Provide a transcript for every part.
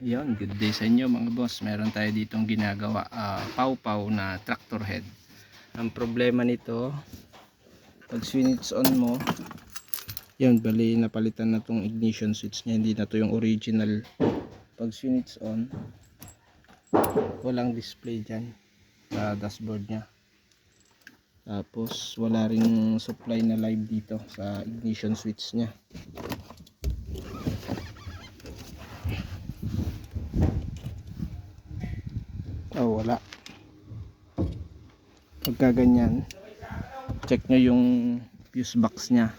Yun, good day sa inyo mga boss. Meron tayo ditong ginagawa pawpaw na tractor head. Ang problema nito, pag switch on mo, yun, bali napalitan na tong ignition switch niya, hindi na to yung original. Pag switch on, walang display dyan sa dashboard niya. Tapos wala ring supply na live dito sa ignition switch niya. Oh, wala. Pagka ganyan, check nyo yung fuse box nya.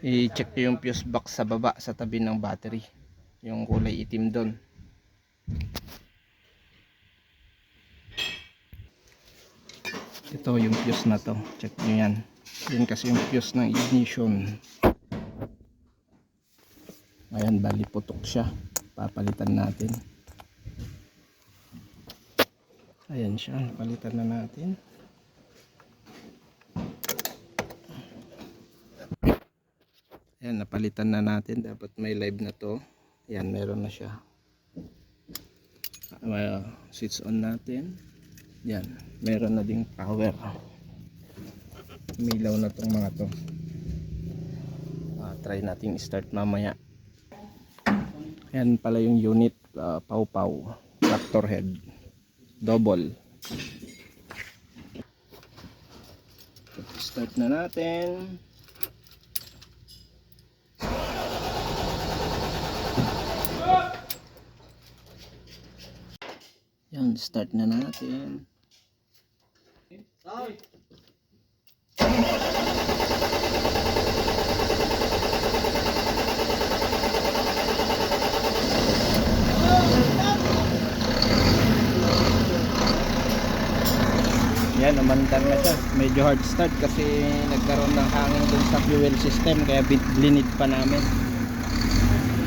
I-check nyo yung fuse box sa baba, sa tabi ng battery, yung kulay itim doon. Ito yung fuse na to, check nyo yan. Yan kasi yung fuse ng ignition. Ayan, bali putok siya, papalitan natin. Ayan siya, palitan na natin. Ayan, napalitan na natin. Dapat may live na to. Ayan, meron na siya. Switch on natin. Ayan, meron na ding power. Umilaw na tong mga to. Try natin start mamaya. Ayan pala yung unit, pawpaw tractor head double. Start na natin. Yan, start na natin. Yan, umandar na siya. Medyo hard start kasi nagkaroon ng hangin dun sa fuel system, kaya blinid pa namin.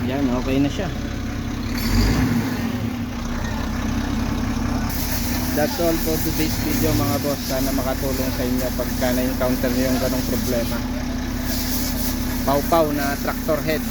Yan, okay na siya. That's all for today's video mga boss. Sana makatulong sa inyo pagka na-encounter nyo yung ganong problema. Pawpaw na tractor head.